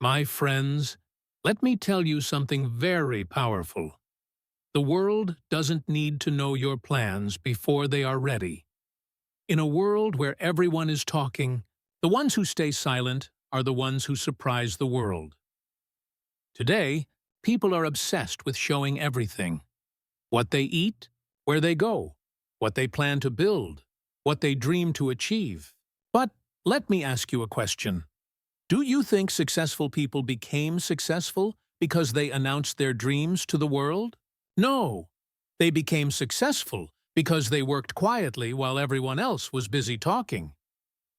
My friends, let me tell you something very powerful. The world doesn't need to know your plans before they are ready. In a world where everyone is talking, the ones who stay silent are the ones who surprise the world. Today, people are obsessed with showing everything. What they eat, where they go, what they plan to build, what they dream to achieve. But let me ask you a question. Do you think successful people became successful because they announced their dreams to the world? No. They became successful because they worked quietly while everyone else was busy talking.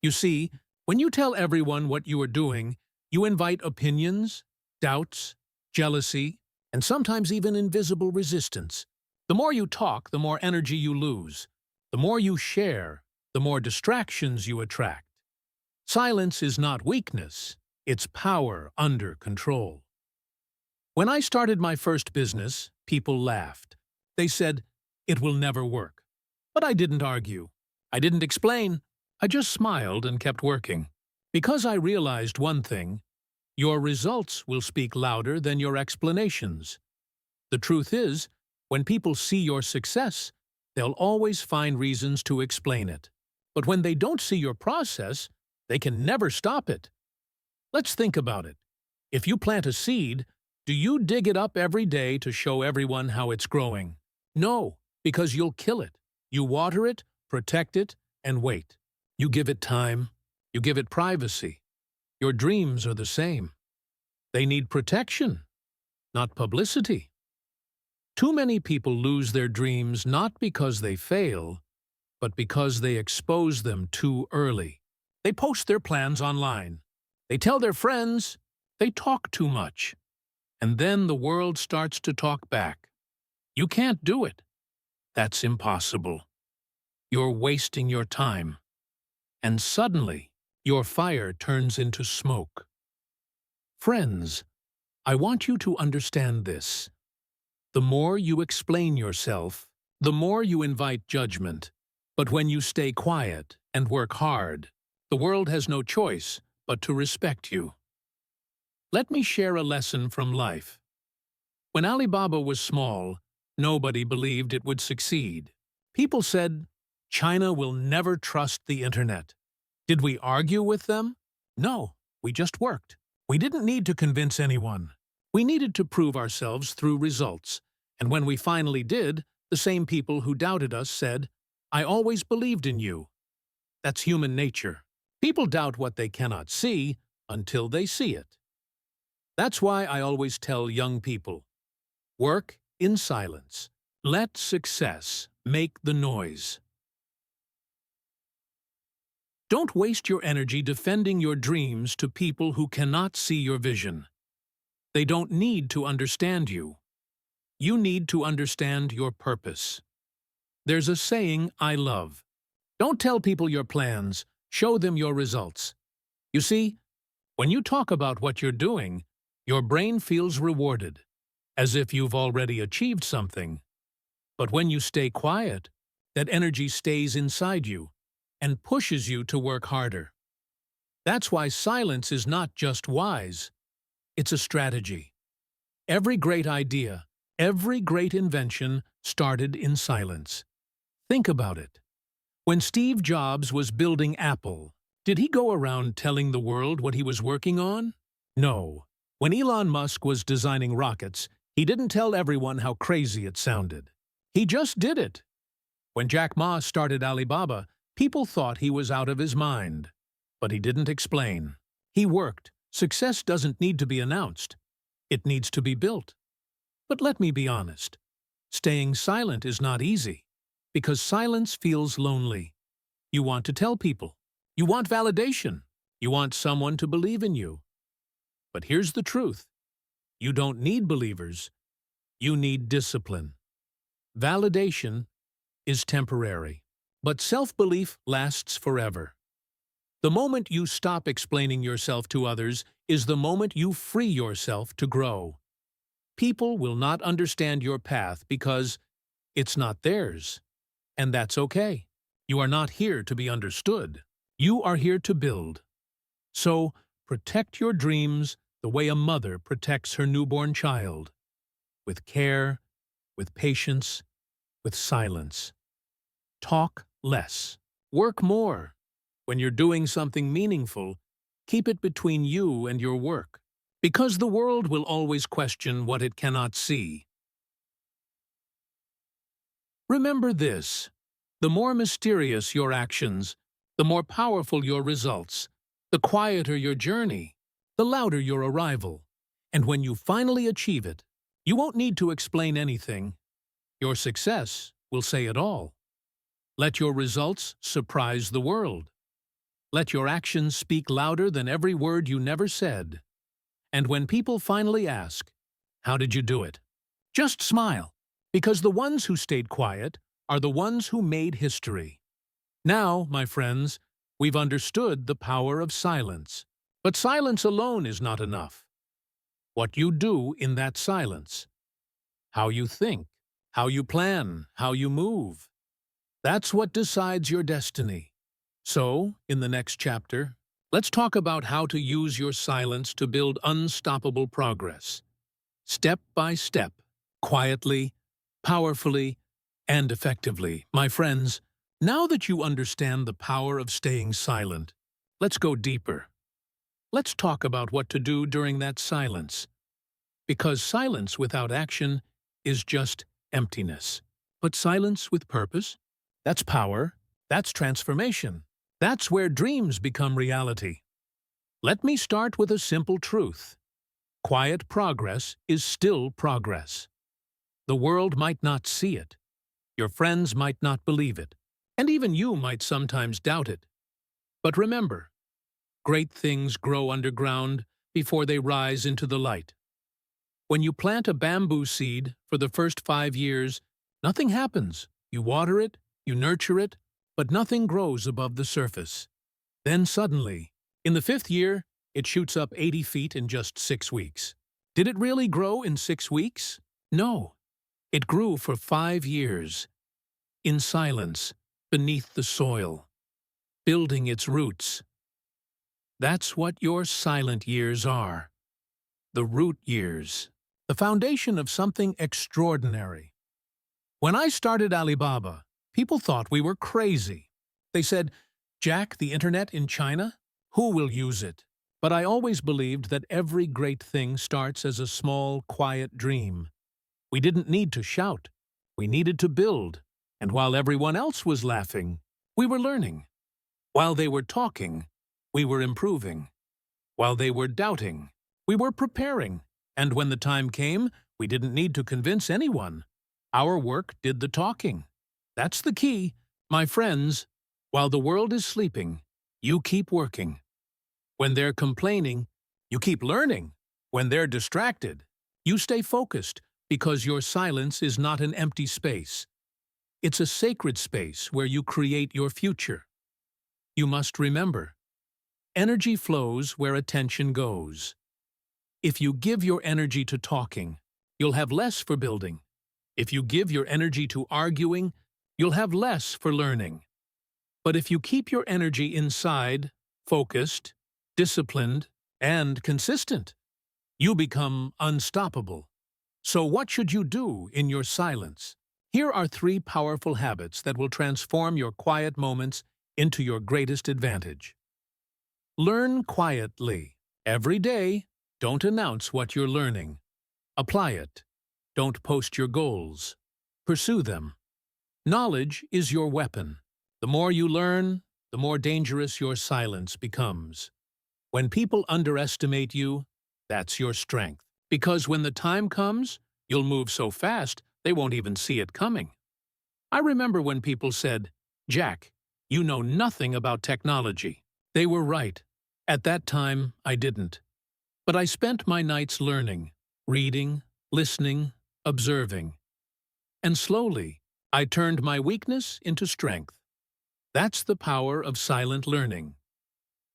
You see, when you tell everyone what you are doing, you invite opinions, doubts, jealousy, and sometimes even invisible resistance. The more you talk, the more energy you lose. The more you share, the more distractions you attract. Silence is not weakness, it's power under control. When I started my first business, people laughed. They said, "It will never work." But I didn't argue. I didn't explain. I just smiled and kept working. Because I realized one thing: your results will speak louder than your explanations. The truth is, when people see your success, they'll always find reasons to explain it. But when they don't see your process, they can never stop it. Let's think about it. If you plant a seed, do you dig it up every day to show everyone how it's growing? No, because you'll kill it. You water it, protect it, and wait. You give it time. You give it privacy. Your dreams are the same. They need protection, not publicity. Too many people lose their dreams not because they fail, but because they expose them too early. They post their plans online. They tell their friends. They talk too much. And then the world starts to talk back. You can't do it. That's impossible. You're wasting your time. And suddenly, your fire turns into smoke. Friends, I want you to understand this. The more you explain yourself, the more you invite judgment. But when you stay quiet and work hard, the world has no choice but to respect you. Let me share a lesson from life. When Alibaba was small, nobody believed it would succeed. People said, "China will never trust the internet." Did we argue with them? No, we just worked. We didn't need to convince anyone. We needed to prove ourselves through results. And when we finally did, the same people who doubted us said, "I always believed in you." That's human nature. People doubt what they cannot see until they see it. That's why I always tell young people, work in silence. Let success make the noise. Don't waste your energy defending your dreams to people who cannot see your vision. They don't need to understand you. You need to understand your purpose. There's a saying I love. Don't tell people your plans, show them your results. You see, when you talk about what you're doing, your brain feels rewarded, as if you've already achieved something. But when you stay quiet, that energy stays inside you and pushes you to work harder. That's why silence is not just wise, it's a strategy. Every great idea, every great invention started in silence. Think about it. When Steve Jobs was building Apple, did he go around telling the world what he was working on? No. When Elon Musk was designing rockets, he didn't tell everyone how crazy it sounded. He just did it. When Jack Ma started Alibaba, people thought he was out of his mind. But he didn't explain. He worked. Success doesn't need to be announced. It needs to be built. But let me be honest. Staying silent is not easy, because silence feels lonely. You want to tell people. You want validation. You want someone to believe in you. But here's the truth. You don't need believers. You need discipline. Validation is temporary, but self-belief lasts forever. The moment you stop explaining yourself to others is the moment you free yourself to grow. People will not understand your path because it's not theirs. And that's okay. You are not here to be understood. You are here to build. So, protect your dreams the way a mother protects her newborn child, with care, with patience, with silence. Talk less. Work more. When you're doing something meaningful, keep it between you and your work, because the world will always question what it cannot see. Remember this: the more mysterious your actions, the more powerful your results, the quieter your journey, the louder your arrival. And when you finally achieve it, you won't need to explain anything. Your success will say it all. Let your results surprise the world. Let your actions speak louder than every word you never said. And when people finally ask, "How did you do it?" just smile, because the ones who stayed quiet are the ones who made history. Now, my friends, we've understood the power of silence. But silence alone is not enough. What you do in that silence, how you think, how you plan, how you move, that's what decides your destiny. So, in the next chapter, let's talk about how to use your silence to build unstoppable progress. Step by step, quietly, powerfully, and effectively. My friends, now that you understand the power of staying silent, let's go deeper. Let's talk about what to do during that silence. Because silence without action is just emptiness. But silence with purpose? That's power. That's transformation. That's where dreams become reality. Let me start with a simple truth. Quiet progress is still progress. The world might not see it. Your friends might not believe it. And even you might sometimes doubt it. But remember, great things grow underground before they rise into the light. When you plant a bamboo seed for the first 5 years, nothing happens. You water it, you nurture it, but nothing grows above the surface. Then suddenly, in the 5th year, it shoots up 80 feet in just 6 weeks. Did it really grow in 6 weeks? No. It grew for 5 years, in silence, beneath the soil, building its roots. That's what your silent years are. The root years. The foundation of something extraordinary. When I started Alibaba, people thought we were crazy. They said, "Jack, the internet in China? Who will use it?" But I always believed that every great thing starts as a small, quiet dream. We didn't need to shout. We needed to build. And while everyone else was laughing, we were learning. While they were talking, we were improving. While they were doubting, we were preparing. And when the time came, we didn't need to convince anyone. Our work did the talking. That's the key. My friends, while the world is sleeping, you keep working. When they're complaining, you keep learning. When they're distracted, you stay focused, because your silence is not an empty space. It's a sacred space where you create your future. You must remember, energy flows where attention goes. If you give your energy to talking, you'll have less for building. If you give your energy to arguing, you'll have less for learning. But if you keep your energy inside, focused, disciplined, and consistent, you become unstoppable. So what should you do in your silence? Here are 3 powerful habits that will transform your quiet moments into your greatest advantage. Learn quietly. Every day, don't announce what you're learning. Apply it. Don't post your goals. Pursue them. Knowledge is your weapon. The more you learn, the more dangerous your silence becomes. When people underestimate you, that's your strength. Because when the time comes, you'll move so fast, they won't even see it coming. I remember when people said, "Jack, you know nothing about technology." They were right. At that time, I didn't. But I spent my nights learning, reading, listening, observing. And slowly, I turned my weakness into strength. That's the power of silent learning.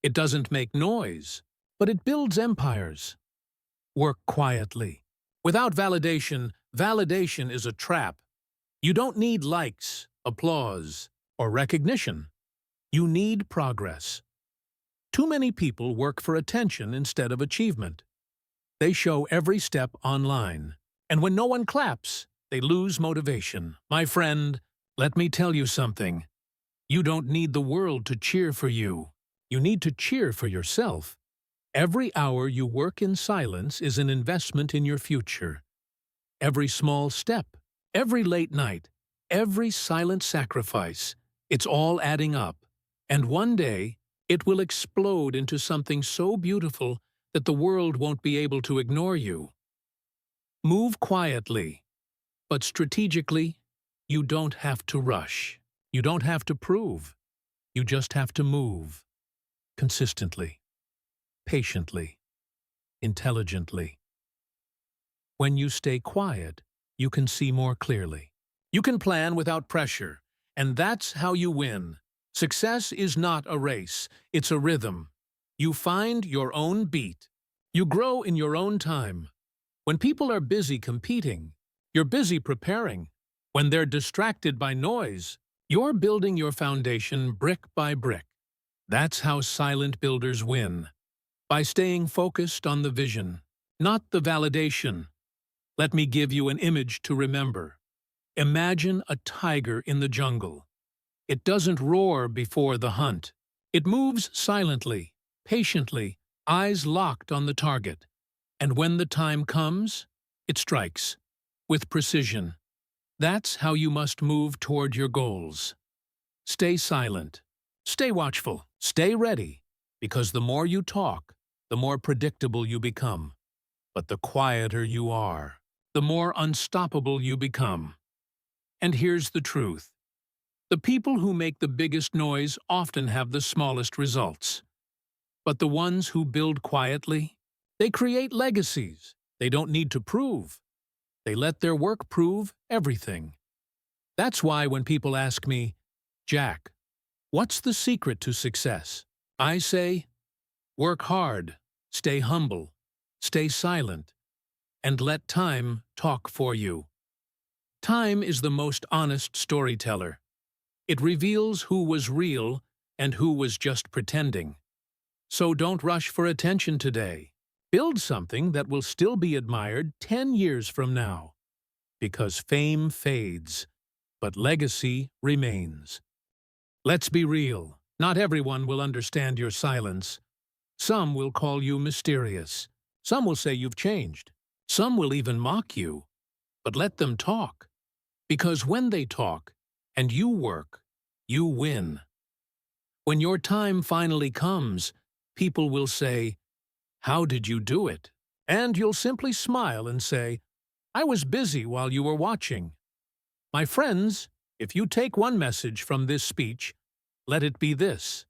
It doesn't make noise, but it builds empires. Work quietly. Without validation, validation is a trap. You don't need likes, applause, or recognition. You need progress. Too many people work for attention instead of achievement. They show every step online. And when no one claps, they lose motivation. My friend, let me tell you something. You don't need the world to cheer for you. You need to cheer for yourself. Every hour you work in silence is an investment in your future. Every small step, every late night, every silent sacrifice, it's all adding up. And one day, it will explode into something so beautiful that the world won't be able to ignore you. Move quietly, but strategically. You don't have to rush. You don't have to prove. You just have to move. Consistently, patiently, intelligently. When you stay quiet, you can see more clearly. You can plan without pressure, and that's how you win. Success is not a race, it's a rhythm. You find your own beat. You grow in your own time. When people are busy competing, you're busy preparing. When they're distracted by noise, you're building your foundation brick by brick. That's how silent builders win. By staying focused on the vision, not the validation. Let me give you an image to remember. Imagine a tiger in the jungle. It doesn't roar before the hunt. It moves silently, patiently, eyes locked on the target. And when the time comes, it strikes, with precision. That's how you must move toward your goals. Stay silent. Stay watchful. Stay ready. Because the more you talk, the more predictable you become. But the quieter you are, the more unstoppable you become. And here's the truth. The people who make the biggest noise often have the smallest results. But the ones who build quietly, they create legacies. They don't need to prove. They let their work prove everything. That's why when people ask me, Jack, what's the secret to success? I say, work hard, stay humble, stay silent, and let time talk for you. Time is the most honest storyteller. It reveals who was real and who was just pretending. So don't rush for attention today. Build something that will still be admired 10 years from now. Because fame fades, but legacy remains. Let's be real. Not everyone will understand your silence. Some will call you mysterious. Some will say you've changed. Some will even mock you. But let them talk. Because when they talk, and you work, you win. When your time finally comes, people will say, "How did you do it?" And you'll simply smile and say, "I was busy while you were watching." My friends, if you take one message from this speech, let it be this.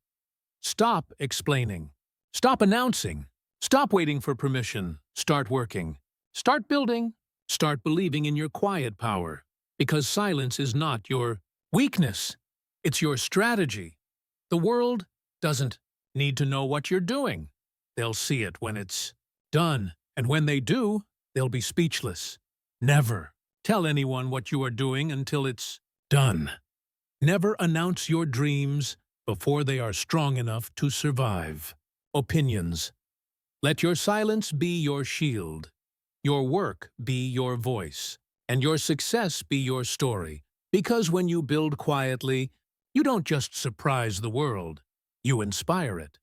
Stop explaining. Stop announcing. Stop waiting for permission. Start working. Start building. Start believing in your quiet power. Because silence is not your weakness. It's your strategy. The world doesn't need to know what you're doing. They'll see it when it's done. And when they do, they'll be speechless. Never tell anyone what you are doing until it's done. Never announce your dreams before they are strong enough to survive. Opinions. Let your silence be your shield, your work be your voice, and your success be your story. Because when you build quietly, you don't just surprise the world, you inspire it.